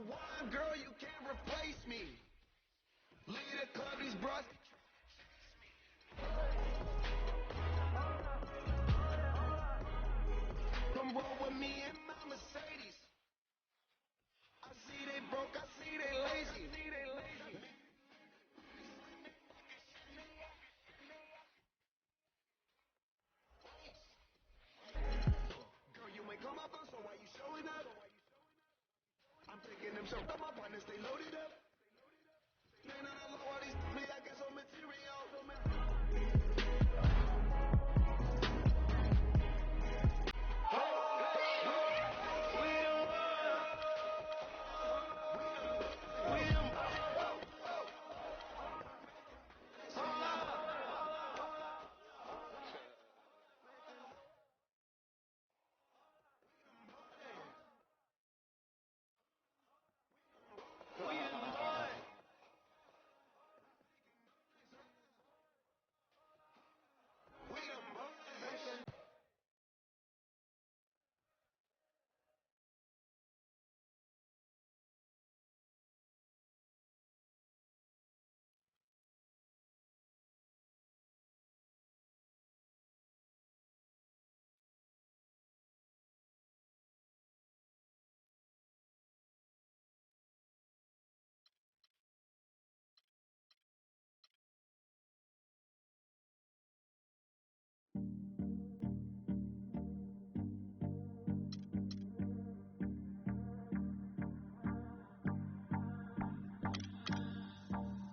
one, girl, you can't replace me. Lead the club, these bros. Come roll with me in my Mercedes. I see they broke, I see they lazy. Girl, you ain't come up, so why you showing up? I'm taking them shots, my partners, they loaded up. Man, I love all these me, I got some material.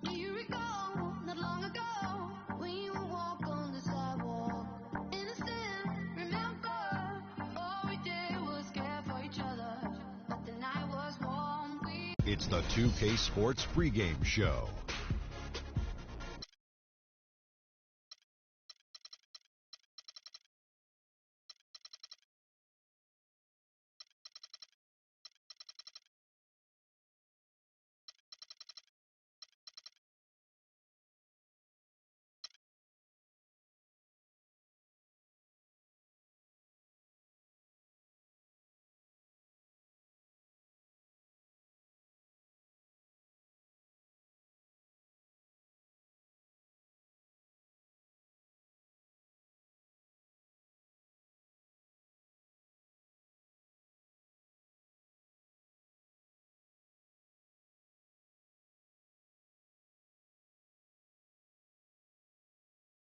Do you recall not long ago we would walk on the sidewalk? Innocent, remember? All we did was care for each other, but the night was warm. It's the 2K Sports pregame show.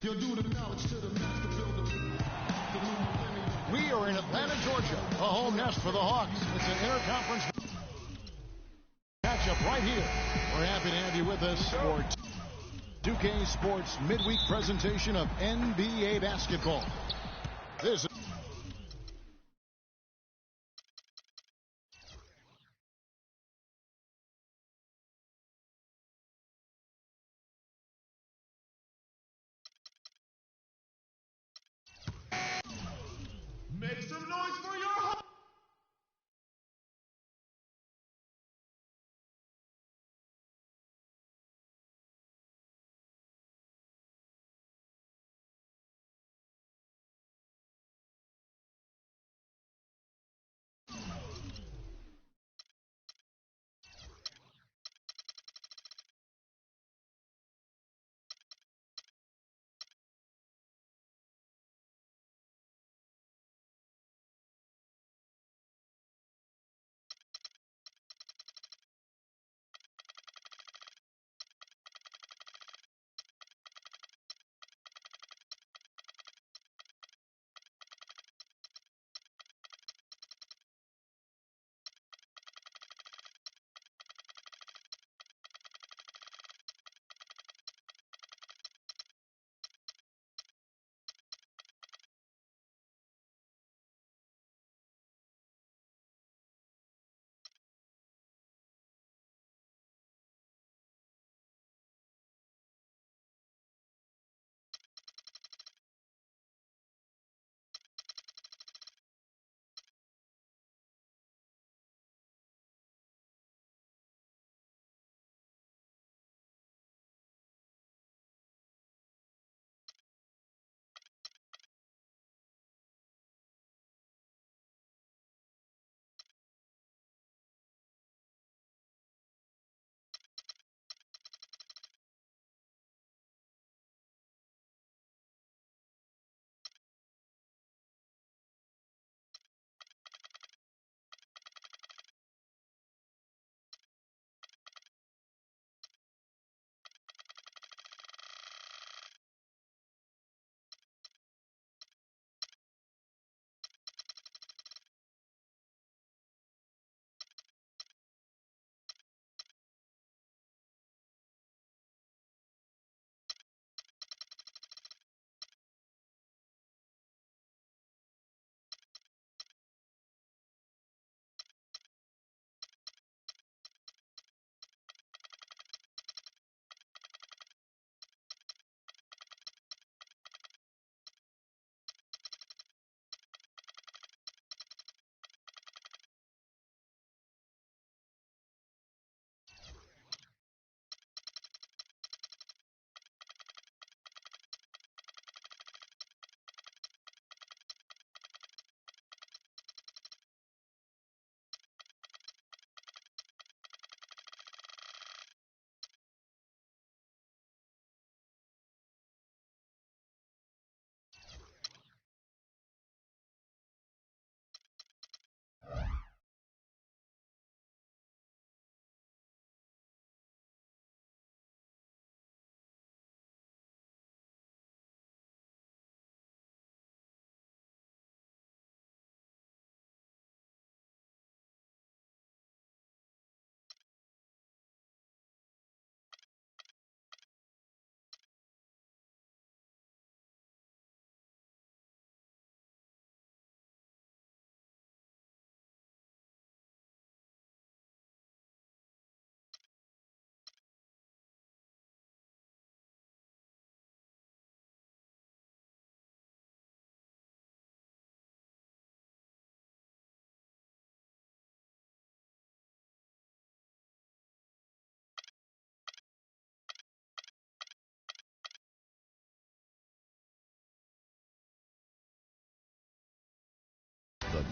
You'll do the knowledge to the master builder. We are in Atlanta, Georgia, a home nest for the Hawks. It's an interconference matchup right here. We're happy to have you with us for 2K Sports midweek presentation of NBA basketball. This is Make some noise for your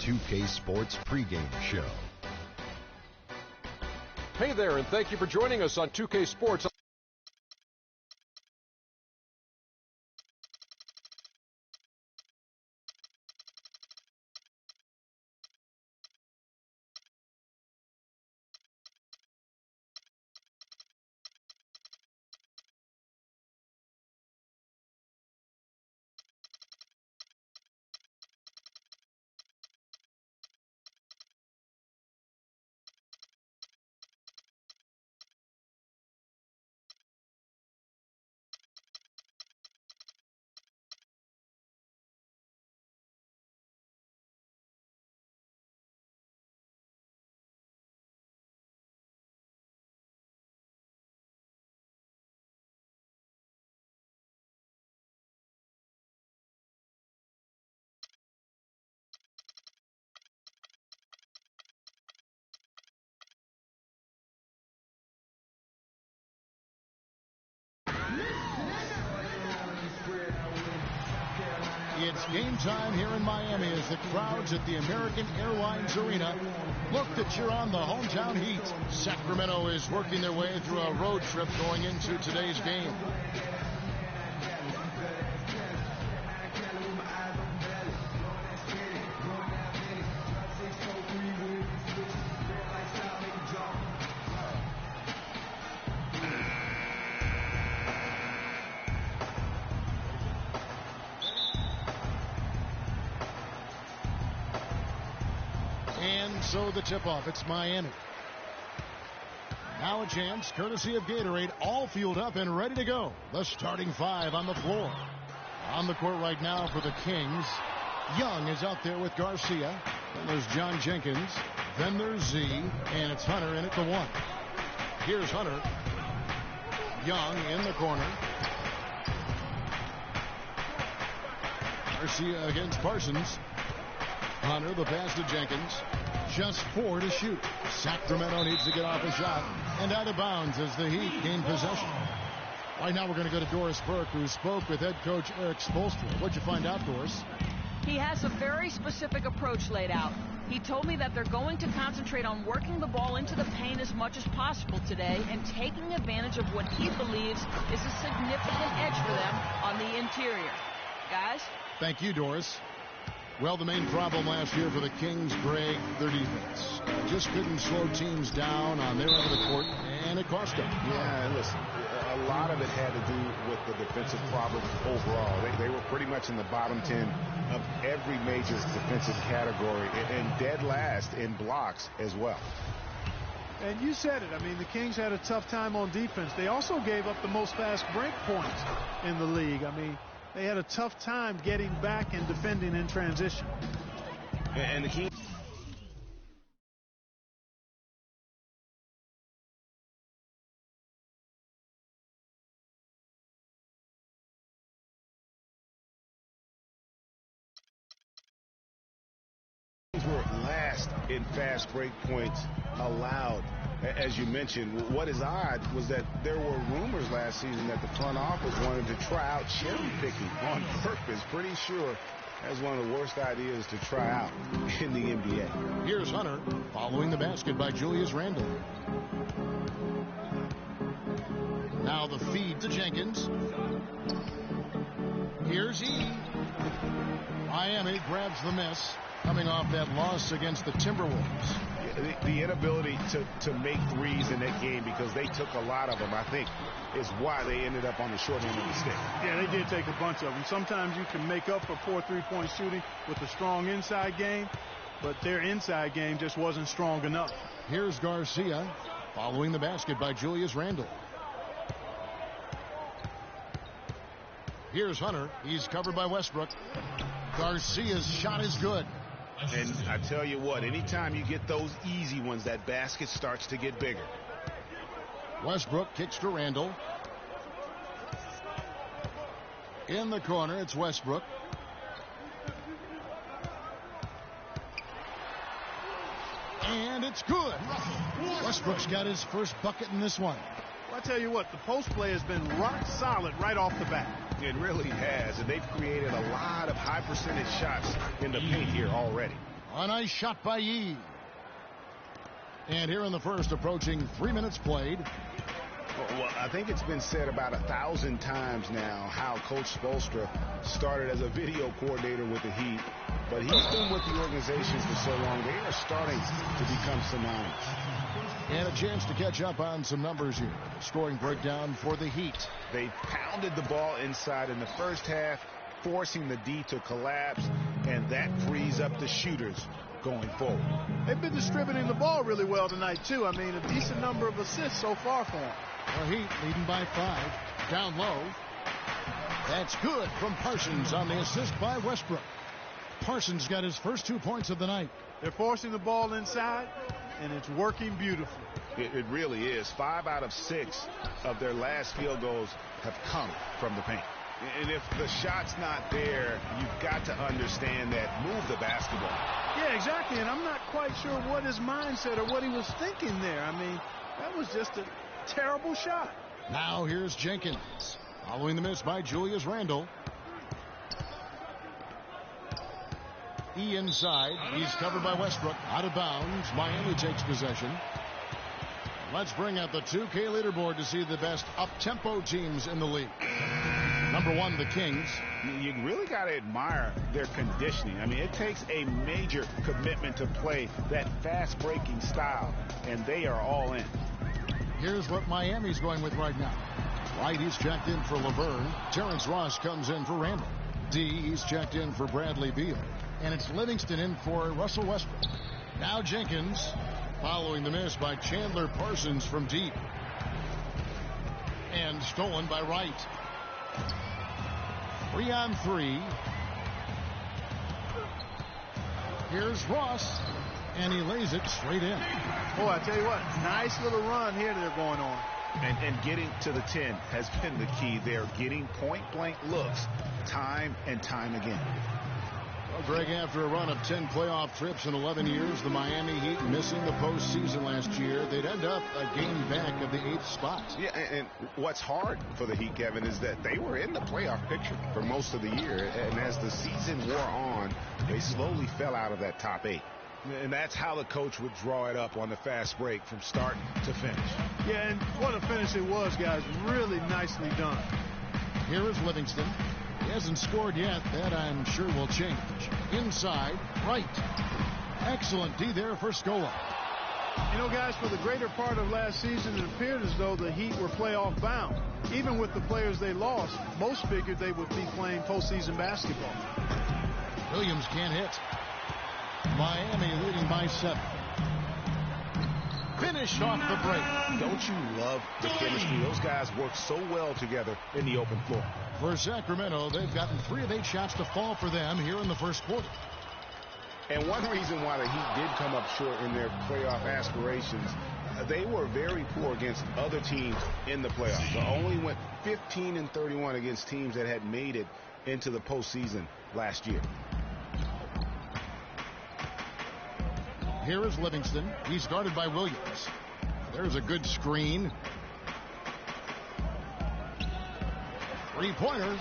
2K Sports pregame show. Hey there, and thank you for joining us on 2K Sports. It's game time here in Miami as the crowds at the American Airlines Arena look to cheer on the hometown Heat. Sacramento is working their way through a road trip going into today's game. And so the tip-off, it's Miami. Now a chance, courtesy of Gatorade, all fueled up and ready to go. The starting five on the floor. On the court right now for the Kings. Young is out there with Garcia. Then there's John Jenkins. Then there's Z, and it's Hunter in at the one. Here's Hunter. Young in the corner. Garcia against Parsons. Hunter, the pass to Jenkins. Just 4 to shoot. Sacramento needs to get off a shot. And out of bounds as the Heat gain possession. Right now we're going to go to Doris Burke, who spoke with head coach Eric Spoelstra. What'd you find out, Doris? He has a very specific approach laid out. He told me that they're going to concentrate on working the ball into the paint as much as possible today and taking advantage of what he believes is a significant edge for them on the interior. Guys? Thank you, Doris. Well, the main problem last year for the Kings, Greg, their defense. Just couldn't slow teams down on their end of the court, and it cost them. Yeah, listen, a lot of it had to do with the defensive problems overall. They were pretty much in the bottom 10 of every major defensive category, and dead last in blocks as well. And you said it. I mean, the Kings had a tough time on defense. They also gave up the most fast break points in the league. I mean, they had a tough time getting back and defending in transition. And the Kings were last in fast break points allowed. As you mentioned, what is odd was that there were rumors last season that the front office wanted to try out cherry picking on purpose. Pretty sure that's one of the worst ideas to try out in the NBA. Here's Hunter following the basket by Julius Randle. Now the feed to Jenkins. Here's E. Miami grabs the miss coming off that loss against the Timberwolves. The inability to make threes in that game, because they took a lot of them, I think, is why they ended up on the short end of the stick. Yeah, they did take a bunch of them. Sometimes you can make up for poor three-point shooting with a strong inside game, but their inside game just wasn't strong enough. Here's Garcia following the basket by Julius Randle. Here's Hunter. He's covered by Westbrook. Garcia's shot is good. And I tell you what, anytime you get those easy ones, that basket starts to get bigger. Westbrook kicks to Randle. In the corner, it's Westbrook. And it's good. Westbrook's got his first bucket in this one. Well, I tell you what, the post play has been rock solid right off the bat. It really has, and they've created a lot of high percentage shots in the paint here already. A nice shot by Yee. And here in the first, approaching 3 minutes played. Well, I think it's been said about 1,000 times now how Coach Spoelstra started as a video coordinator with the Heat, but he's been with the organization for so long, they are starting to become synonymous. And a chance to catch up on some numbers here. Scoring breakdown for the Heat. They pounded the ball inside in the first half, forcing the D to collapse, and that frees up the shooters going forward. They've been distributing the ball really well tonight, too. I mean, a decent number of assists so far for them. The Heat leading by 5. Down low. That's good from Parsons on the assist by Westbrook. Parsons got his first 2 points of the night. They're forcing the ball inside, and it's working beautifully. It really is. 5 out of 6 of their last field goals have come from the paint. And if the shot's not there, you've got to understand that. Move the basketball. Yeah, exactly. And I'm not quite sure what his mindset or what he was thinking there. I mean, that was just a terrible shot. Now here's Jenkins. Following the miss by Julius Randle. E inside. He's covered by Westbrook. Out of bounds. Miami takes possession. Let's bring out the 2K leaderboard to see the best up-tempo teams in the league. Number 1, the Kings. You really got to admire their conditioning. I mean, it takes a major commitment to play that fast-breaking style, and they are all in. Here's what Miami's going with right now. White, he's checked in for Laverne. Terrence Ross comes in for Randall. D, he's checked in for Bradley Beal. And it's Livingston in for Russell Westbrook. Now Jenkins, following the miss by Chandler Parsons from deep. And stolen by Wright. 3 on 3. Here's Ross, and he lays it straight in. Boy, I tell you what, nice little run here they're going on. And getting to the 10 has been the key. They're getting point-blank looks time and time again. Well, Greg, after a run of 10 playoff trips in 11 years, the Miami Heat missing the postseason last year, they'd end up a game back of the 8th spot. Yeah, and what's hard for the Heat, Kevin, is that they were in the playoff picture for most of the year, and as the season wore on, they slowly fell out of that top 8. And that's how the coach would draw it up on the fast break from start to finish. Yeah, and what a finish it was, guys. Really nicely done. Here is Livingston. He hasn't scored yet. That, I'm sure, will change. Inside, right. Excellent D there for Scola. You know, guys, for the greater part of last season, it appeared as though the Heat were playoff bound. Even with the players they lost, most figured they would be playing postseason basketball. Williams can't hit. Miami leading by 7. Finish off the break. Don't you love the chemistry? Those guys work so well together in the open floor. For Sacramento, they've gotten 3 of 8 shots to fall for them here in the first quarter. And one reason why the Heat did come up short in their playoff aspirations, they were very poor against other teams in the playoffs. They only went 15-31 against teams that had made it into the postseason last year. Here is Livingston. He's guarded by Williams. There's a good screen. Three-pointer.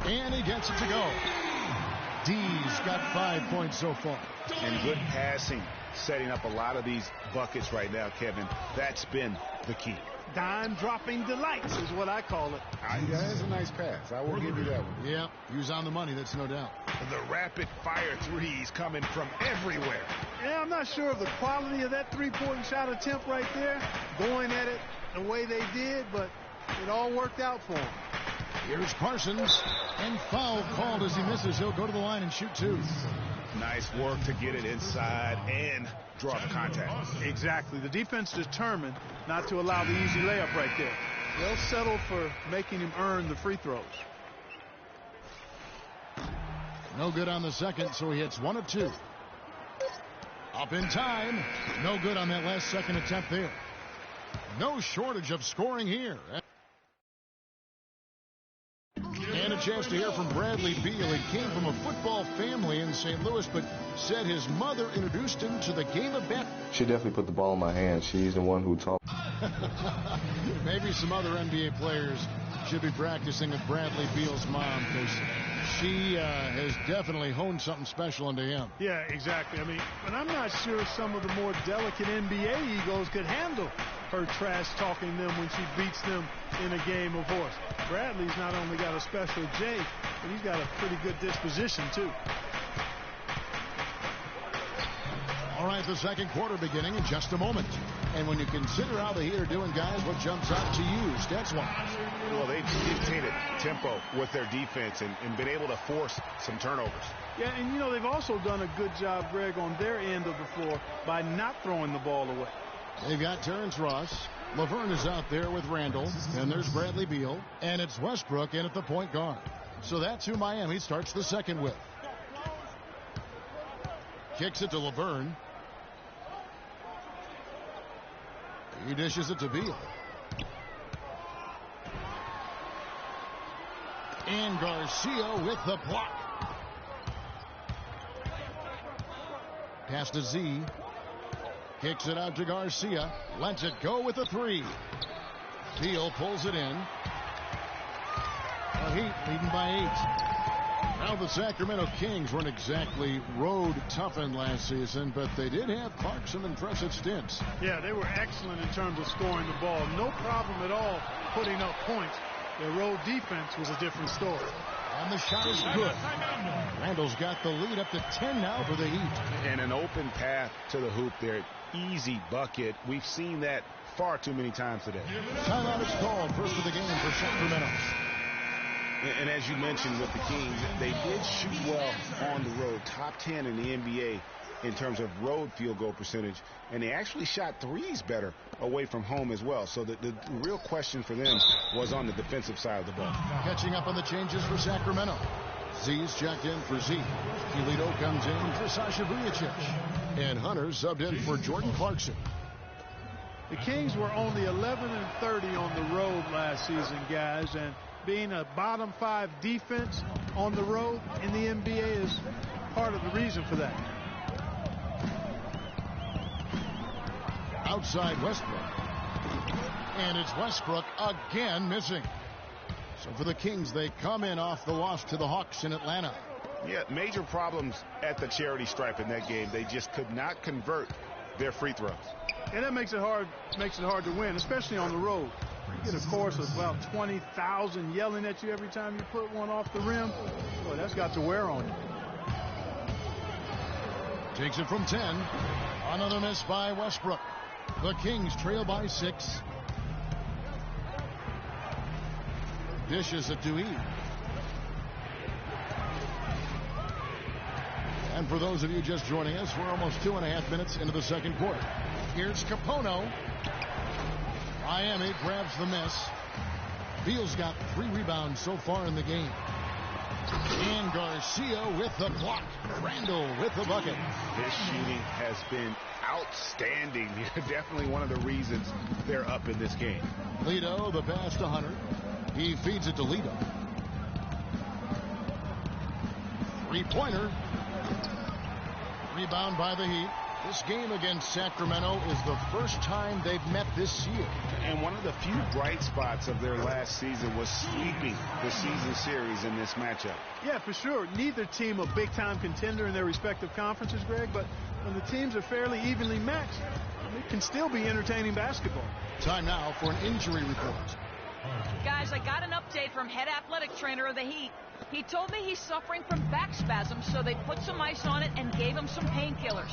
And he gets it to go. D's got 5 points so far. And good passing, setting up a lot of these buckets right now, Kevin. That's been the key. Dime-dropping delights is what I call it. That's a nice pass. I will give you that one. Yeah, he was on the money, that's no doubt. The rapid-fire threes coming from everywhere. Yeah, I'm not sure of the quality of that three-point shot attempt right there, going at it the way they did, but it all worked out for him. Here's Parsons, and foul called as he misses. He'll go to the line and shoot 2. Nice work to get it inside and draw the contact. Exactly. The defense determined not to allow the easy layup right there. They'll settle for making him earn the free throws. No good on the second, so he hits 1 of 2. Up in time. No good on that last second attempt there. No shortage of scoring here. And a chance to hear from Bradley Beal. He came from a football family in St. Louis, but said his mother introduced him to the game of basketball. She definitely put the ball in my hand. She's the one who taught. Maybe some other NBA players should be practicing with Bradley Beal's mom, because She has definitely honed something special into him. Yeah, exactly. I mean, but I'm not sure some of the more delicate NBA egos could handle her trash talking them when she beats them in a game of horse. Bradley's not only got a special J, but he's got a pretty good disposition, too. All right, the second quarter beginning in just a moment. And when you consider how the Heat are doing, guys, what jumps out to you, stats-wise? Well, they've dictated tempo with their defense and been able to force some turnovers. Yeah, and, you know, they've also done a good job, Greg, on their end of the floor by not throwing the ball away. They've got Terrence Ross. Laverne is out there with Randall. And there's Bradley Beal. And it's Westbrook in at the point guard. So that's who Miami starts the second with. Kicks it to Laverne. He dishes it to Beal. And Garcia with the block. Pass to Z. Kicks it out to Garcia. Lets it go with the three. Beal pulls it in. The Heat leading by 8. Now the Sacramento Kings weren't exactly road toughened last season, but they did have Clark some impressive stints. Yeah, they were excellent in terms of scoring the ball. No problem at all putting up points. Their road defense was a different story. And the shot is good. Randall's got the lead up to 10 now for the Heat. And an open path to the hoop there. Easy bucket. We've seen that far too many times today. Timeout is called. First of the game for Sacramento. And as you mentioned with the Kings, they did shoot well on the road. Top 10 in the NBA in terms of road field goal percentage. And they actually shot threes better away from home as well. So the real question for them was on the defensive side of the ball. Catching up on the changes for Sacramento. Z's checked in for Z. Giolito comes in for Sasha Vujicic. And Hunter subbed in for Jordan Clarkson. The Kings were only 11-30 on the road last season, guys. And being a bottom 5 defense on the road in the NBA is part of the reason for that. Outside Westbrook. And it's Westbrook again missing. So for the Kings, they come in off the loss to the Hawks in Atlanta. Yeah, major problems at the charity stripe in that game. They just could not convert their free throws. And that makes it hard to win, especially on the road. You get a chorus of about 20,000 yelling at you every time you put one off the rim. Boy, that's got to wear on you. Takes it from 10. Another miss by Westbrook. The Kings trail by 6. Dishes it to E. And for those of you just joining us, we're almost 2.5 minutes into the second quarter. Here's Capono. Miami grabs the miss. Beal's got 3 rebounds so far in the game. And Garcia with the block. Randall with the bucket. His shooting has been outstanding. Definitely one of the reasons they're up in this game. Lido, the pass to Hunter. He feeds it to Lido. 3-pointer. Rebound by the Heat. This game against Sacramento is the first time they've met this year. And one of the few bright spots of their last season was sweeping the season series in this matchup. Yeah, for sure. Neither team a big-time contender in their respective conferences, Greg, but when the teams are fairly evenly matched, it can still be entertaining basketball. Time now for an injury report. Guys, I got an update from head athletic trainer of the Heat. He told me he's suffering from back spasms, so they put some ice on it and gave him some painkillers.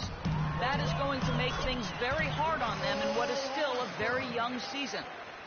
That is going to make things very hard on them in what is still a very young season.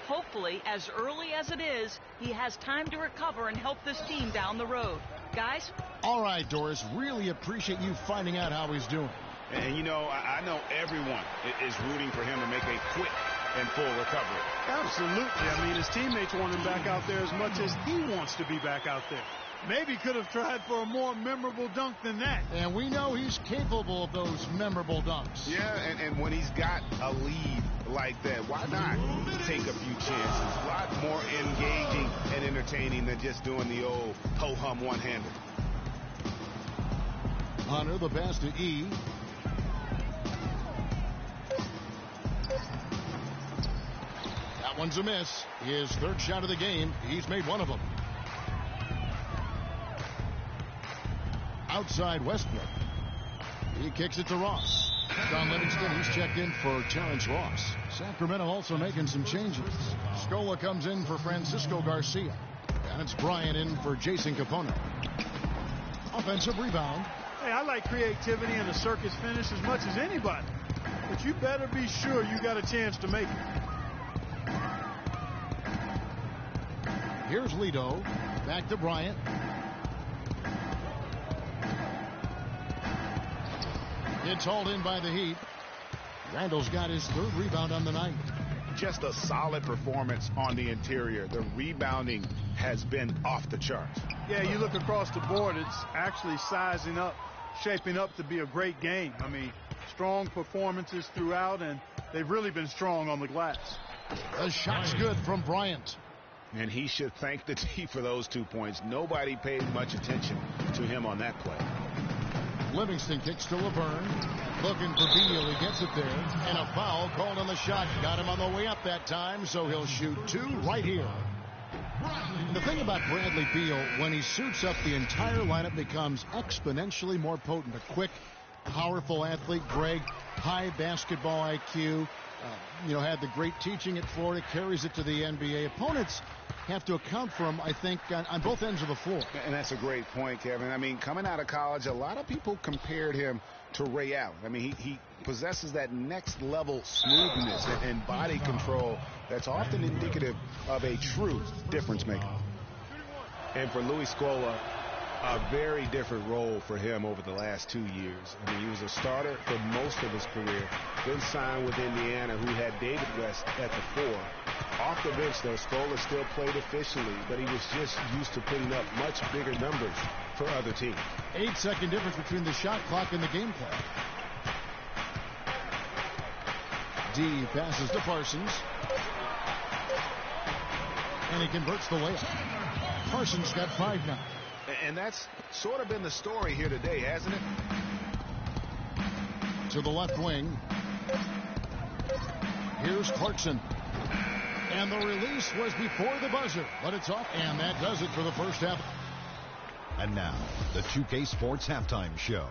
Hopefully, as early as it is, he has time to recover and help this team down the road. Guys? All right, Doris. Really appreciate you finding out how he's doing. And, you know, I know everyone is rooting for him to make a quick and full recovery. Absolutely. I mean, his teammates want him back out there as much as he wants to be back out there. Maybe could have tried for a more memorable dunk than that. And we know he's capable of those memorable dunks. Yeah, and when he's got a lead like that, why not take a few chances? A lot more engaging and entertaining than just doing the old ho-hum one-hander. Hunter, the pass to E. That one's a miss. His third shot of the game. He's made one of them. outside Westbrook. He kicks it to Ross. John Livingston, he's checked in for Terrence Ross. Sacramento also making some changes. Scola comes in for Francisco Garcia. And it's Bryant in for Jason Capone. Offensive rebound. Hey, I like creativity and a circus finish as much as anybody. But you better be sure you got a chance to make it. Here's Lido. Back to Bryant. It's hauled in by the Heat. Randall's got his third rebound on the night. Just a solid performance on the interior. The rebounding has been off the charts. Yeah, you look across the board, it's actually sizing up, shaping up to be a great game. I mean, strong performances throughout, and they've really been strong on the glass. The shot's good from Bryant. And he should thank the D for those 2 points. Nobody paid much attention to him on that play. Livingston kicks to Laverne. Looking for Beal. He gets it there. And a foul called on the shot. Got him on the way up that time, so he'll shoot two right here. The thing about Bradley Beal, when he suits up, the entire lineup becomes exponentially more potent. A quick, powerful athlete. Greg, high basketball IQ. Had the great teaching at Florida, carries it to the NBA. Opponents have to account for him, I think, on both ends of the floor. And that's a great point, Kevin. I mean, coming out of college, a lot of people compared him to Ray Allen. I mean, he possesses that next level smoothness and body control that's often indicative of a true difference maker. And for Louis Scola, a very different role for him over the last 2 years. I mean, he was a starter for most of his career, then signed with Indiana, who had David West at the 4. Off the bench, though, Scola still played efficiently, but he was just used to putting up much bigger numbers for other teams. 8-second difference between the shot clock and the game clock. D passes to Parsons. And he converts the layup. Parsons got 5 now. And that's sort of been the story here today, hasn't it? To the left wing. Here's Clarkson. And the release was before the buzzer, but it's off, and that does it for the first half. And now, the 2K Sports Halftime Show.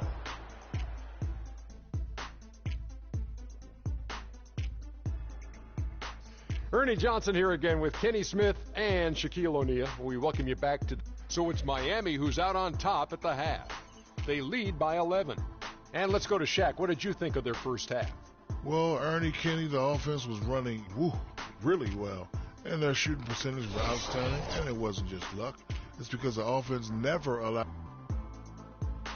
Ernie Johnson here again with Kenny Smith and Shaquille O'Neal. We welcome you back to... So it's Miami who's out on top at the half. They lead by 11. And let's go to Shaq. What did you think of their first half? Well, Ernie, Kenny, the offense was running really well. And their shooting percentage was outstanding. And it wasn't just luck. It's because the offense never allowed.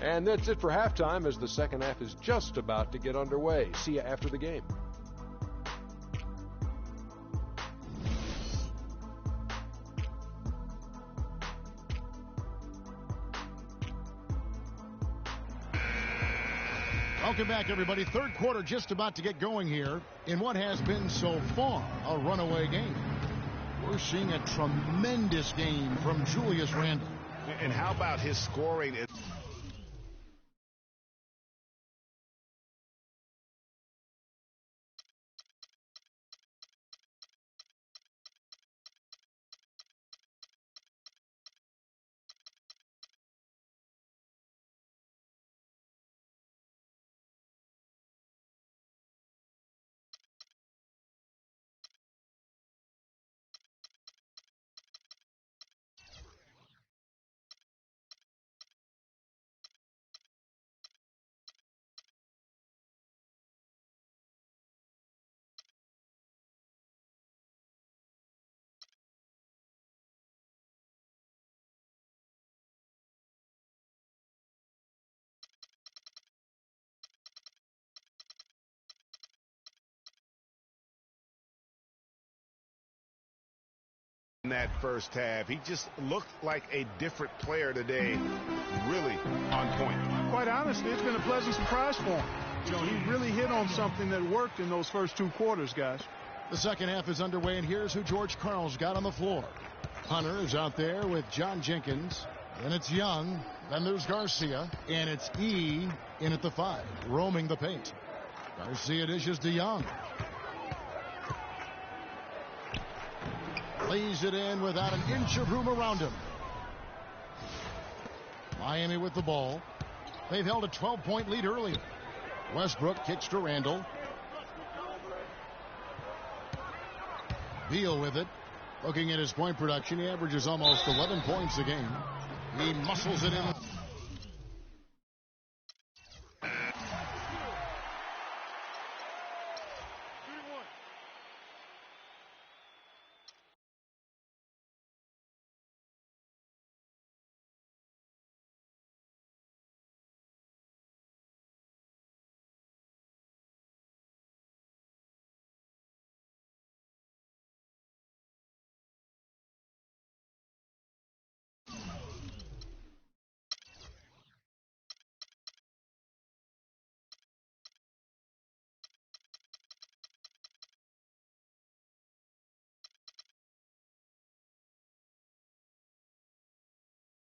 And that's it for halftime as the second half is just about to get underway. See you after the game. Welcome back, everybody. Third quarter just about to get going here in what has been so far a runaway game. We're seeing a tremendous game from Julius Randle. And how about his scoring? In that first half, he just looked like a different player today, really on point. Quite honestly, it's been a pleasant surprise for him. He really hit on something that worked in those first 2 quarters, guys. The second half is underway, and here's who George Karl's got on the floor. Hunter is out there with John Jenkins. Then it's Young. Then there's Garcia. And it's E in at the 5, roaming the paint. Garcia dishes to Young. Lays it in without an inch of room around him. Miami with the ball. They've held a 12-point lead earlier. Westbrook kicks to Randall. Beal with it. Looking at his point production, he averages almost 11 points a game. He muscles it in.